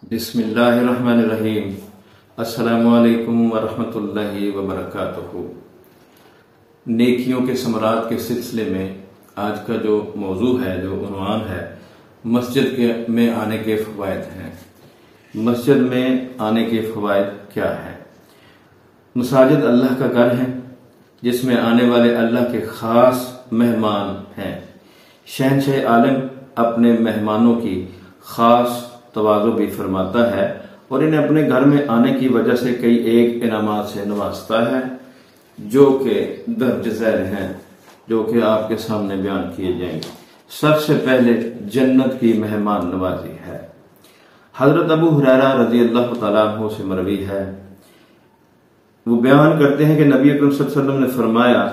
بسم اللہ الرحمن الرحیم۔ السلام علیکم ورحمۃ اللہ وبرکاتہ۔ نیکیوں کے ثمرات کے سلسلے میں آج کا جو موضوع ہے، جو عنوان ہے، مسجد میں آنے کے فوائد ہیں۔ مسجد میں آنے کے فوائد کیا ہیں؟ مساجد اللہ کا گھر ہے جس میں آنے والے اللہ کے خاص مہمان ہیں۔ شہنشاہ عالم اپنے مہمانوں کی خاص تواضع بھی فرماتا ہے اور انہیں اپنے گھر میں آنے کی وجہ سے کئی ایک انعامات سے نوازتا ہے جو کہ درج ذیل ہیں، جو کہ آپ کے سامنے بیان کیے جائیں گے۔ سب سے پہلے جنت کی مہمان نوازی ہے۔ حضرت ابو ہریرہ رضی اللہ تعالیٰ عنہ سے مروی ہے، وہ بیان کرتے ہیں کہ نبی اکرم صلی اللہ علیہ وسلم نے فرمایا،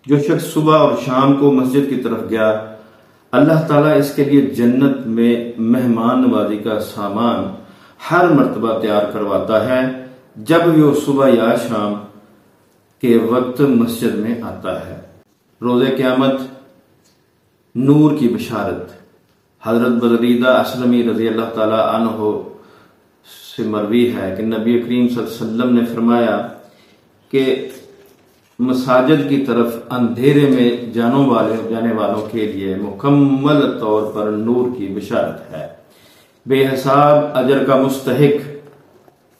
جو شخص صبح اور شام کو مسجد کی طرف گیا، اللہ تعالیٰ اس کے لیے جنت میں مہمان نوازی کا سامان ہر مرتبہ تیار کرواتا ہے جب بھی وہ صبح یا شام کے وقت مسجد میں آتا ہے۔ روز قیامت نور کی بشارت۔ حضرت بریدہ اسلمی رضی اللہ تعالیٰ عنہ سے مروی ہے کہ نبی کریم صلی اللہ علیہ وسلم نے فرمایا کہ مساجد کی طرف اندھیرے میں جانے والوں کے لیے مکمل طور پر نور کی بشارت ہے۔ بے حساب اجر کا مستحق،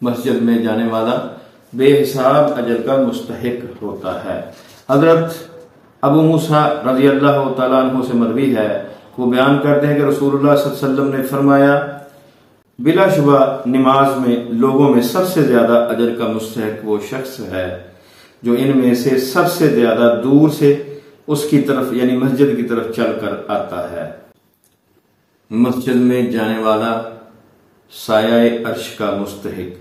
مسجد میں جانے والا بے حساب اجر کا مستحق ہوتا ہے۔ حضرت ابو موسیٰ رضی اللہ تعالیٰ عنہ سے مروی ہے، وہ بیان کرتے ہیں کہ رسول اللہ صلی اللہ علیہ وسلم نے فرمایا، بلا شبہ نماز میں لوگوں میں سب سے زیادہ اجر کا مستحق وہ شخص ہے جو ان میں سے سب سے زیادہ دور سے اس کی طرف یعنی مسجد کی طرف چل کر آتا ہے۔ مسجد میں جانے والا سایہ عرش کا مستحق۔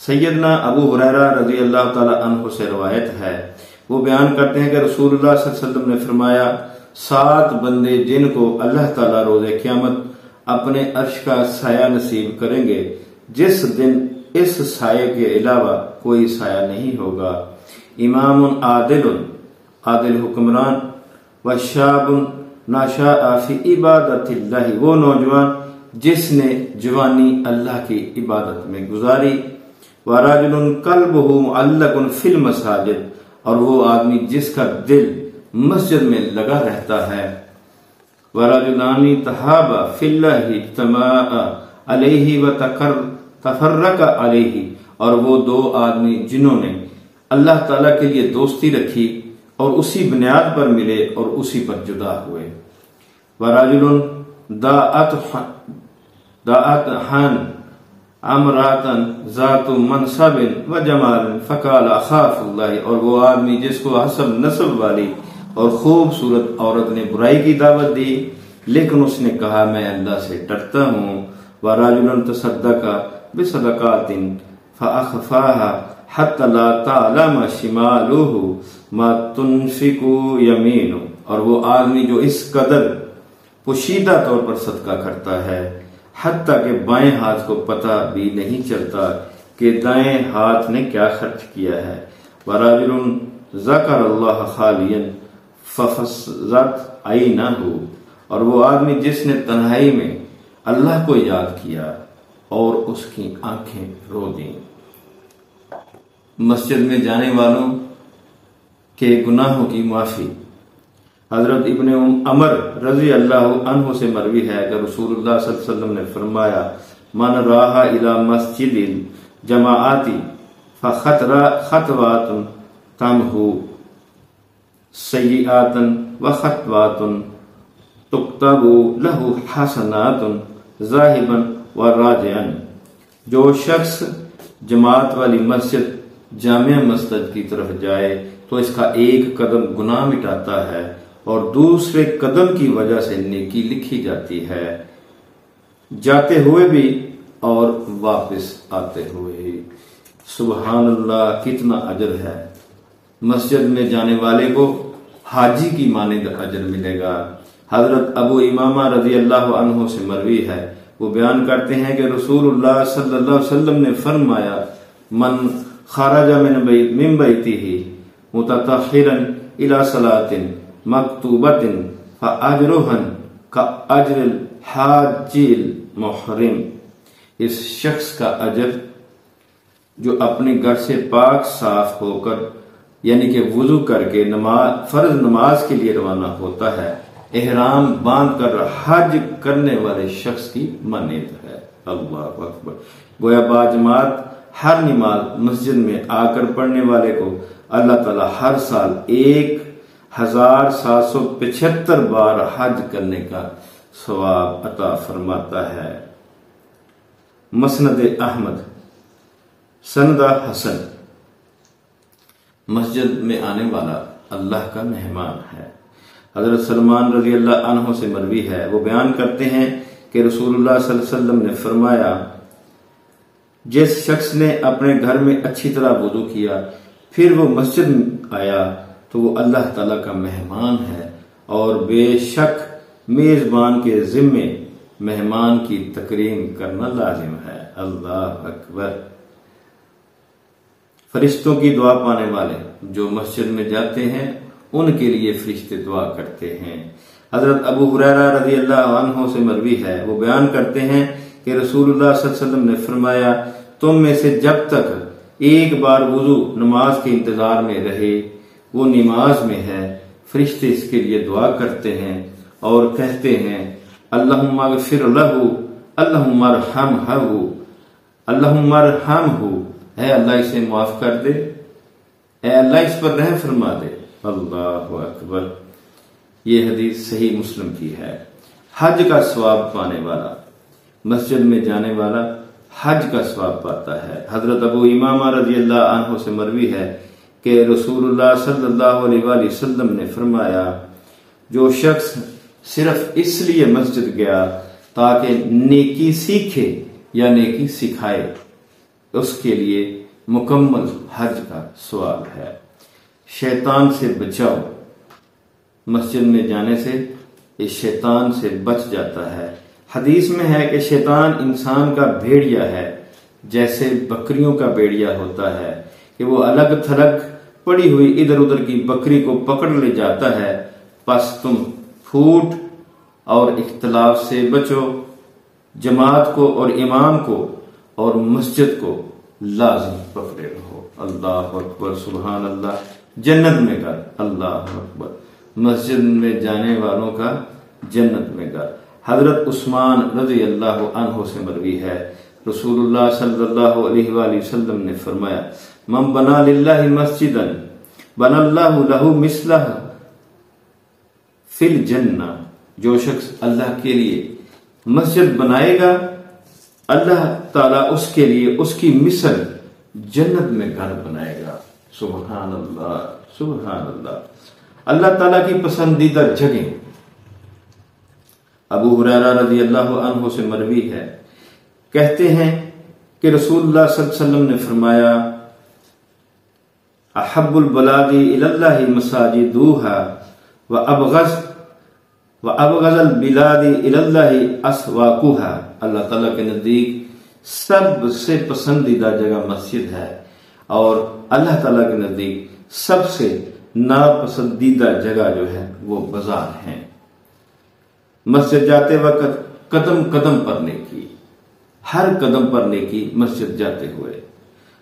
سیدنا ابو ہریرہ رضی اللہ تعالیٰ عنہ سے روایت ہے، وہ بیان کرتے ہیں کہ رسول اللہ صلی اللہ علیہ وسلم نے فرمایا، 7 بندے جن کو اللہ تعالیٰ روز قیامت اپنے عرش کا سایہ نصیب کریں گے، جس دن اس سائے کے علاوہ کوئی سایہ نہیں ہوگا۔ امام عادل حکمران، وشاب ناشا فی عبادت اللہ، وہ نوجوان جس نے جوانی اللہ کی عبادت میں گزاری، ورجل قلبہ معلق فی المساجد، اور وہ آدمی جس کا دل مسجد میں لگا رہتا ہے، ورجلان تحابا فی اللہ اجتماعا علیہ وتفرقا علیہ، اور وہ 2 آدمی جنہوں نے اللہ تعالیٰ کے لیے دوستی رکھی اور اسی بنیاد پر ملے اور اسی پر جدا ہوئے۔ وَرَجُلٌ دَعَتْ حَنْ عَمْرَاتًا ذَاتُ مَنْصَبٍ وَجَمَالٍ فَقَالَ أَخَافُ اللَّهِ، اور وہ آدمی جس کو حسب نسب والی اور خوبصورت عورت نے برائی کی دعوت دی لیکن اس نے کہا میں اللہ سے ڈرتا ہوں۔ وَرَجُلٌ تَصَدَّقَ بِصَدَقَاتٍ فَأَخْفَاهَا حَتَّى لَا تَعْلَمَ شِمَالُهُ مَا تُنْفِقُ يَمِينُهُ، اور وہ آدمی جو اس قدر پوشیدہ طور پر صدقہ کرتا ہے حتیٰ کہ بائیں ہاتھ کو پتہ بھی نہیں چلتا کہ دائیں ہاتھ نے کیا خرچ کیا ہے۔ وَرَجُلٌ ذَكَرَ اللَّهَ خَالِيًا فَفَضَّتْ عَيْنَاهُ، اور وہ آدمی جس نے تنہائی میں اللہ کو یاد کیا اور اس کی آنکھیں رو دیں۔ مسجد میں جانے والوں کے گناہوں کی معافی۔ حضرت ابن عمر رضی اللہ عنہ سے مروی ہے کہ رسول اللہ صلی اللہ علیہ وسلم نے فرمایا، من راح الی مسجد الجماعت فخطوات تمحو سیئات وخطوات تکتب له حسنات ذاہبا وراجعا، جو شخص جماعت والی مسجد جامع مسجد کی طرف جائے تو اس کا ایک قدم گناہ مٹاتا ہے اور دوسرے قدم کی وجہ سے نیکی لکھی جاتی ہے، جاتے ہوئے بھی اور واپس آتے ہوئے ہی۔ سبحان اللہ، کتنا اجر ہے۔ مسجد میں جانے والے کو حاجی کی مانند اجر ملے گا۔ حضرت ابو امامہ رضی اللہ عنہ سے مروی ہے، وہ بیان کرتے ہیں کہ رسول اللہ صلی اللہ علیہ وسلم نے فرمایا، من خرج من بیتہ متطہرا الی صلاۃ مکتوبۃ فاجرہ کاجر الحاج المحرم، اس شخص کا اجر جو اپنے گھر سے پاک صاف ہو کر یعنی کہ وضو کر کے فرض نماز کے لیے روانہ ہوتا ہے، احرام باندھ کر حج کرنے والے شخص کی مانند ہے۔ اللہ اکبر۔ گویا باجماعت ہر نماز مسجد میں آ کر پڑھنے والے کو اللہ تعالی ہر سال 1775 بار حج کرنے کا ثواب عطا فرماتا ہے۔ مسند احمد سندہ حسن، مسجد میں آنے والا اللہ کا مہمان ہے۔ حضرت سلمان رضی اللہ عنہ سے مروی ہے، وہ بیان کرتے ہیں کہ رسول اللہ صلی اللہ علیہ وسلم نے فرمایا، جس شخص نے اپنے گھر میں اچھی طرح وضو کیا پھر وہ مسجد میں آیا تو وہ اللہ تعالیٰ کا مہمان ہے، اور بے شک میزبان کے ذمے مہمان کی تکریم کرنا لازم ہے۔ اللہ اکبر۔ فرشتوں کی دعا پانے والے جو مسجد میں جاتے ہیں ان کے لیے فرشتے دعا کرتے ہیں۔ حضرت ابو ہریرہ رضی اللہ عنہ سے مروی ہے، وہ بیان کرتے ہیں کہ رسول اللہ صلی اللہ علیہ وسلم نے فرمایا، تم میں سے جب تک ایک بار وضو نماز کے انتظار میں رہے وہ نماز میں ہے، فرشتے اس کے لیے دعا کرتے ہیں اور کہتے ہیں، اللہم اغفر لہ، اللہم ارحمہ، اللہم ارحمہ، اے اللہ اسے معاف کر دے، اے اللہ اس پر رحم فرما دے۔ اللہ اکبر۔ یہ حدیث صحیح مسلم کی ہے۔ حج کا ثواب پانے والا، مسجد میں جانے والا حج کا ثواب پاتا ہے۔ حضرت ابو امامہ رضی اللہ عنہ سے مروی ہے کہ رسول اللہ صلی اللہ علیہ وآلہ وسلم نے فرمایا، جو شخص صرف اس لیے مسجد گیا تاکہ نیکی سیکھے یا نیکی سکھائے، اس کے لیے مکمل حج کا ثواب ہے۔ شیطان سے بچاؤ، مسجد میں جانے سے اس شیطان سے بچ جاتا ہے۔ حدیث میں ہے کہ شیطان انسان کا بھیڑیا ہے، جیسے بکریوں کا بھیڑیا ہوتا ہے کہ وہ الگ تھلگ پڑی ہوئی ادھر ادھر کی بکری کو پکڑ لے جاتا ہے۔ پس تم پھوٹ اور اختلاف سے بچو، جماعت کو اور امام کو اور مسجد کو لازم پکڑے رہو۔ اللہ اکبر، سبحان اللہ۔ جنت میں گھر، اللہ اکبر، مسجد میں جانے والوں کا جنت میں گھر۔ حضرت عثمان رضی اللہ عنہ سے مروی ہے، رسول اللہ صلی اللہ علیہ وآلہ وسلم نے فرمایا، من بنا للہ مسجدا بنا اللہ لہ مثلہ فی الجنہ، جو شخص اللہ کے لیے مسجد بنائے گا اللہ تعالیٰ اس کے لیے اس کی مثل جنت میں گھر بنائے گا۔ سبحان اللہ، سبحان اللہ۔ اللہ تعالیٰ کی پسندیدہ جگہ، ابو ہریرہ رضی اللہ عنہ سے مروی ہے، کہتے ہیں کہ رسول اللہ صلی اللہ علیہ وسلم نے فرمایا، احب البلاد الی اللہ مساجدوہا وابغض البلاد الی اللہ اسواقوہا۔ اللہ تعالیٰ کے نزدیک سب سے پسندیدہ جگہ مسجد ہے، اور اللہ تعالیٰ کے نزدیک سب سے ناپسندیدہ جگہ جو ہے وہ بازار ہیں۔ مسجد جاتے وقت قدم قدم پر نیکی، ہر قدم پر نیکی مسجد جاتے ہوئے۔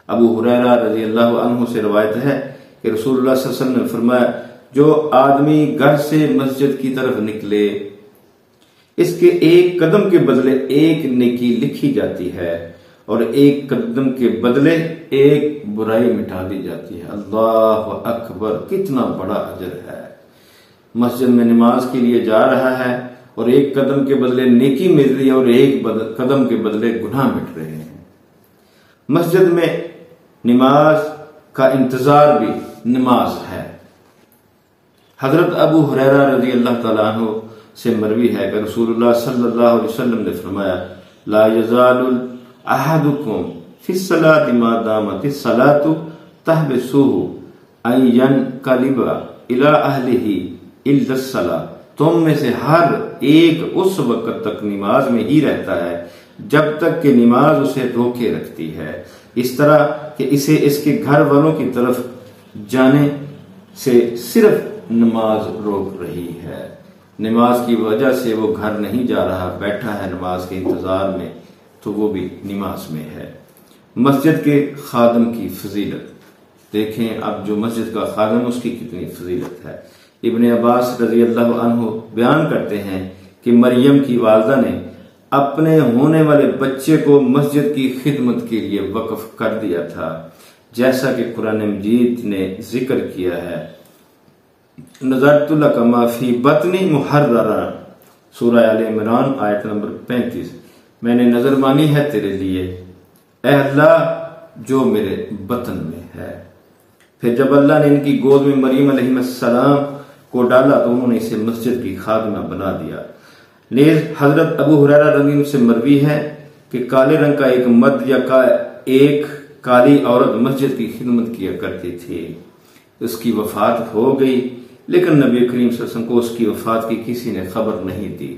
ابو ہریرہ رضی اللہ عنہ سے روایت ہے کہ رسول اللہ صلی اللہ علیہ وسلم نے فرمایا، جو آدمی گھر سے مسجد کی طرف نکلے اس کے ایک قدم کے بدلے ایک نیکی لکھی جاتی ہے، اور ایک قدم کے بدلے ایک برائی مٹا دی جاتی ہے۔ اللہ اکبر، کتنا بڑا اجر ہے۔ مسجد میں نماز کے لیے جا رہا ہے اور ایک قدم کے بدلے نیکی مل رہی ہے اور ایک قدم کے بدلے گناہ مٹ رہے ہیں۔ مسجد میں نماز کا انتظار بھی نماز ہے۔ حضرت ابو ہریرہ رضی اللہ تعالیٰ عنہ سے مروی ہے کہ رسول اللہ صلی اللہ علیہ وسلم نے فرمایا، لا یزال احدکم فی الصلاۃ ما دامت الصلاۃ تحبسہ ان ینقلب الی اہلہ الا الصلاۃ، تم میں سے ہر ایک اس وقت تک نماز میں ہی رہتا ہے جب تک کہ نماز اسے روکے رکھتی ہے، اس طرح کہ اسے اس کے گھر والوں کی طرف جانے سے صرف نماز روک رہی ہے۔ نماز کی وجہ سے وہ گھر نہیں جا رہا، بیٹھا ہے نماز کے انتظار میں، تو وہ بھی نماز میں ہے۔ مسجد کے خادم کی فضیلت دیکھیں، اب جو مسجد کا خادم اس کی کتنی فضیلت ہے۔ ابن عباس رضی اللہ عنہ بیان کرتے ہیں کہ مریم کی والدہ نے اپنے ہونے والے بچے کو مسجد کی خدمت کے لیے وقف کر دیا تھا، جیسا کہ قرآن مجید نے ذکر کیا ہے، نظرت لک ما فی بطنی محررا، سورہ آل عمران آیت نمبر 35، میں نے نظر مانی ہے تیرے لیے اے اللہ جو میرے بطن میں ہے۔ پھر جب اللہ نے ان کی گود میں مریم علیہ السلام کو ڈالا تو انہوں نے اسے مسجد کی خادمہ بنا دیا۔ نیز حضرت ابو ہریرہ رضی اللہ عنہ سے مروی ہے کہ کالے رنگ کا ایک مرد یا ایک کالی عورت مسجد کی خدمت کیا کرتی تھی، اس کی وفات ہو گئی، لیکن نبی کریم صلی اللہ علیہ وسلم کو اس کی وفات کی کسی نے خبر نہیں دی۔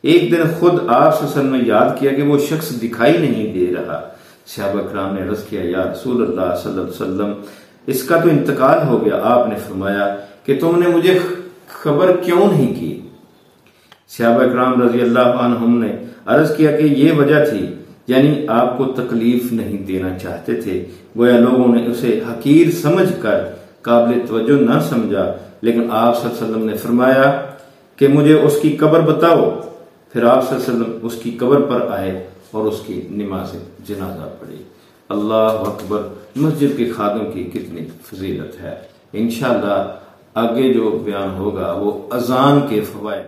ایک دن خود آپ صلی اللہ علیہ وسلم نے یاد کیا کہ وہ شخص دکھائی نہیں دے رہا۔ صحابہ کرام نے عرض کیا، یا رسول اللہ صلی اللہ علیہ وسلم اس کا تو انتقال ہو گیا۔ آپ نے فرمایا کہ تم نے مجھے خبر کیوں نہیں کی؟ صحابہ کرام رضی اللہ عنہم نے عرض کیا کہ یہ وجہ تھی، یعنی آپ کو تکلیف نہیں دینا چاہتے تھے۔ گویا لوگوں نے اسے حقیر سمجھ کر قابل توجہ نہ سمجھا، لیکن آپ صلی اللہ علیہ وسلم نے فرمایا کہ مجھے اس کی قبر بتاؤ۔ پھر آپ صلی اللہ علیہ وسلم اس کی قبر پر آئے اور اس کی نماز جنازہ پڑھی۔ اللہ اکبر، مسجد کے خادم کی کتنی فضیلت ہے۔ انشاءاللہ آگے جو بیان ہوگا وہ اذان کے فوائد